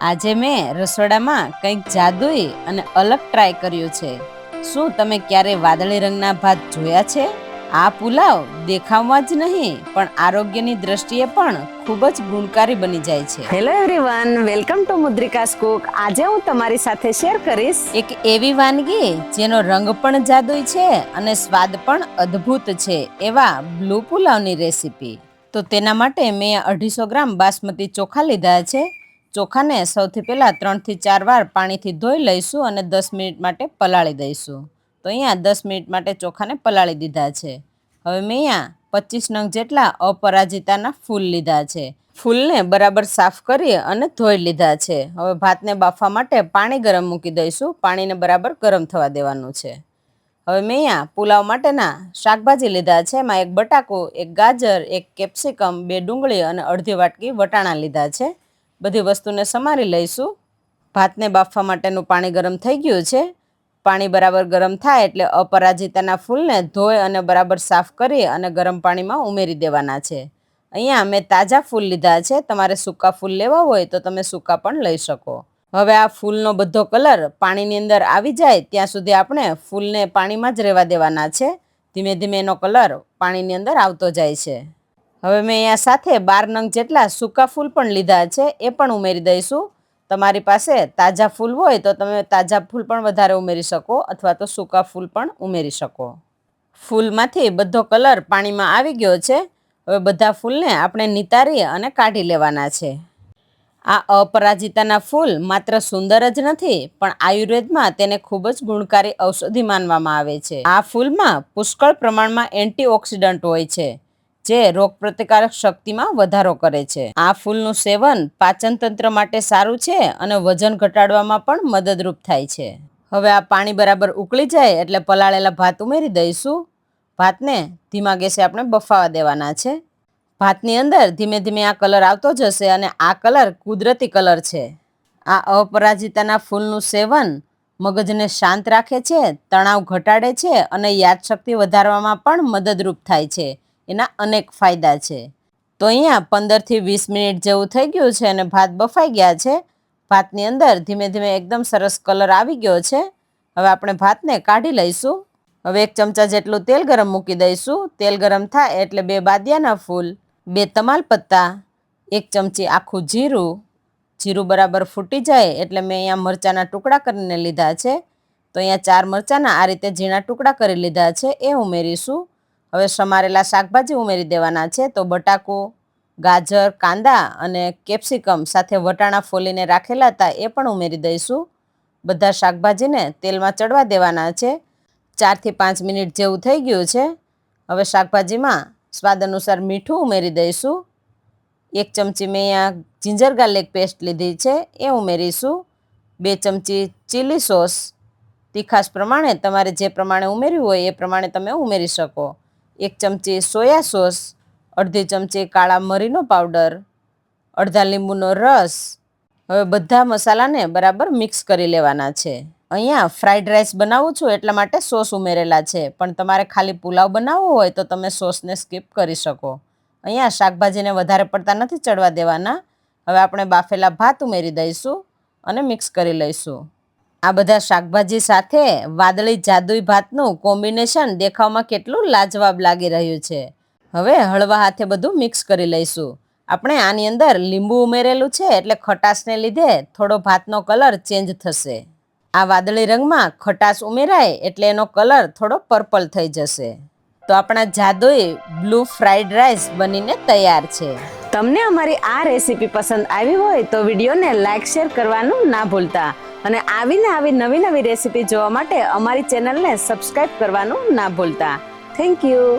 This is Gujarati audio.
આજે મેં રસોડામાં કંઈક જાદુઈ અને અલગ ટ્રાય કર્યું છે. શું તમે ક્યારે વાદળી રંગના ભાત જોયા છે? આ પુલાવ દેખાવમાં જ નહીં પણ આરોગ્યની દ્રષ્ટિએ પણ ખૂબ જ ગુણકારી બની જાય છે. હેલો એવરીવન, વેલકમ ટુ મુદ્રિકાસ કુક. આજે હું તમારી સાથે શેર કરીશ એક એવી વાનગી જેનો રંગ પણ જાદુઈ છે અને સ્વાદ પણ અદ્ભુત છે, એવા બ્લુ પુલાવની રેસીપી. તો તેના માટે મેં 250 ગ્રામ બાસમતી ચોખા લીધા છે. ચોખાને સૌથી પહેલાં 3 થી 4 વાર પાણીથી ધોઈ લઈશું અને 10 મિનિટ માટે પલાળી દઈશું. તો અહીંયા 10 મિનિટ માટે ચોખાને પલાળી દીધા છે. હવે મેં અહીંયા 25 નંગ જેટલા અપરાજિતાના ફૂલ લીધા છે. ફૂલને બરાબર સાફ કરી અને ધોઈ લીધા છે. હવે ભાતને બાફવા માટે પાણી ગરમ મૂકી દઈશું. પાણીને બરાબર ગરમ થવા દેવાનું છે. હવે મેં અહીંયા પુલાવ માટેના શાકભાજી લીધા છે. એમાં એક બટાકું, એક ગાજર, એક કેપ્સિકમ, 2 ડુંગળી અને અડધી વાટકી વટાણા લીધા છે. બધી વસ્તુને સમારી લઈશું. ભાતને બાફવા માટેનું પાણી ગરમ થઈ ગયું છે. પાણી બરાબર ગરમ થાય એટલે અપરાજિતાના ફૂલને ધોઈ અને બરાબર સાફ કરી અને ગરમ પાણીમાં ઉમેરી દેવાના છે. અહીંયા મેં તાજા ફૂલ લીધા છે. તમારે સૂકા ફૂલ લેવા હોય તો તમે સૂકા પણ લઈ શકો. હવે આ ફૂલનો બધો કલર પાણીની અંદર આવી જાય ત્યાં સુધી આપણે ફૂલને પાણીમાં જ રહેવા દેવાના છે. ધીમે ધીમે એનો કલર પાણીની અંદર આવતો જાય છે. હવે મેં અહીંયા સાથે 12 નંગ જેટલા સૂકા ફૂલ પણ લીધા છે, એ પણ ઉમેરી દઈશું. તમારી પાસે તાજા ફૂલ હોય તો તમે તાજા ફૂલ પણ વધારે ઉમેરી શકો અથવા તો સૂકા ફૂલ પણ ઉમેરી શકો. ફૂલમાંથી બધો કલર પાણીમાં આવી ગયો છે. હવે બધા ફૂલને આપણે નિતારી અને કાઢી લેવાના છે. આ અપરાજિતાના ફૂલ માત્ર સુંદર જ નથી પણ આયુર્વેદમાં તેને ખૂબ જ ગુણકારી ઔષધિ માનવામાં આવે છે. આ ફૂલમાં પુષ્કળ પ્રમાણમાં એન્ટીઓક્સિડન્ટ હોય છે જે રોગપ્રતિકારક શક્તિમાં વધારો કરે છે. આ ફૂલનું સેવન પાચન તંત્ર માટે સારું છે અને વજન ઘટાડવામાં પણ મદદરૂપ થાય છે. હવે આ પાણી બરાબર ઉકળી જાય એટલે પલાળેલા ભાત ઉમેરી દઈશું. ભાતને ધીમા ગેસે આપણે બફાવા દેવાના છે. ભાતની અંદર ધીમે ધીમે આ કલર આવતો જશે અને આ કલર કુદરતી કલર છે. આ અપરાજિતાના ફૂલનું સેવન મગજને શાંત રાખે છે, તણાવ ઘટાડે છે અને યાદશક્તિ વધારવામાં પણ મદદરૂપ થાય છે. એના અનેક ફાયદા છે. તો અહીંયા 15 થી 20 મિનિટ જેવું થઈ ગયું છે અને ભાત બફાઈ ગયા છે. ભાતની અંદર ધીમે ધીમે એકદમ સરસ કલર આવી ગયો છે. હવે આપણે ભાતને કાઢી લઈશું. હવે 1 ચમચા જેટલું તેલ ગરમ મૂકી દઈશું. તેલ ગરમ થાય એટલે 2 બાદિયાના ફૂલ, 2 તમાલપત્તા, 1 ચમચી આખું જીરું. જીરું બરાબર ફૂટી જાય એટલે મેં અહીંયા મરચાંના ટુકડા કરીને લીધા છે. તો અહીંયા 4 મરચાંના આ રીતે ઝીણા ટુકડા કરી લીધા છે, એ ઉમેરીશું. હવે સમારેલા શાકભાજી ઉમેરી દેવાના છે. તો બટાકું, ગાજર, કાંદા અને કેપ્સિકમ સાથે વટાણા ફોલીને રાખેલા હતા એ પણ ઉમેરી દઈશું. બધા શાકભાજીને તેલમાં ચડવા દેવાના છે. 4 થી 5 મિનિટ જેવું થઈ ગયું છે. હવે શાકભાજીમાં સ્વાદ અનુસાર મીઠું ઉમેરી દઈશું. 1 ચમચી મેં અહીંયા જિંજર ગાર્લિક પેસ્ટ લીધી છે, એ ઉમેરીશું. 2 ચમચી ચીલી સોસ, તીખાશ પ્રમાણે તમારે જે પ્રમાણે ઉમેર્યું હોય એ પ્રમાણે તમે ઉમેરી શકો. 1 ચમચી સોયા સોસ, અડધી ચમચી કાળા મરીનો પાવડર, અડધા લીંબુનો રસ. હવે બધા મસાલાને બરાબર મિક્સ કરી લેવાના છે. અહીંયા ફ્રાઈડ રાઈસ બનાવું છું એટલા માટે સોસ ઉમેરેલા છે, પણ તમારે ખાલી પુલાવ બનાવવો હોય તો તમે સોસને સ્કીપ કરી શકો. અહીંયા શાકભાજીને વધારે પડતા નથી ચડવા દેવાના. હવે આપણે બાફેલા ભાત ઉમેરી દઈશું અને મિક્સ કરી લઈશું. આ બધા શાકભાજી સાથે વાદળી જાદુઈ ભાતનું કોમ્બિનેશન દેખાવમાં કેટલું લાજવાબ લાગી રહ્યું છે. હવે હળવા હાથે બધું મિક્સ કરી લઈશું. આપણે આની અંદર લીંબુ ઉમેરેલું છે એટલે ખટાશને લીધે થોડો ભાતનો કલર ચેન્જ થશે. આ વાદળી રંગમાં ખટાશ ઉમેરાય એટલે એનો કલર થોડો પર્પલ થઈ જશે. તો આપણા જાદુઈ બ્લુ ફ્રાઈડ રાઈસ બનીને તૈયાર છે. તમને અમારી આ રેસીપી પસંદ આવી હોય તો વિડીયોને લાઈક, શેર કરવાનું ના ભૂલતા અને આવી નવી નવી રેસીપી જોવા માટે અમારી ચેનલને સબસ્ક્રાઇબ કરવાનું ના ભૂલતા. Thank you.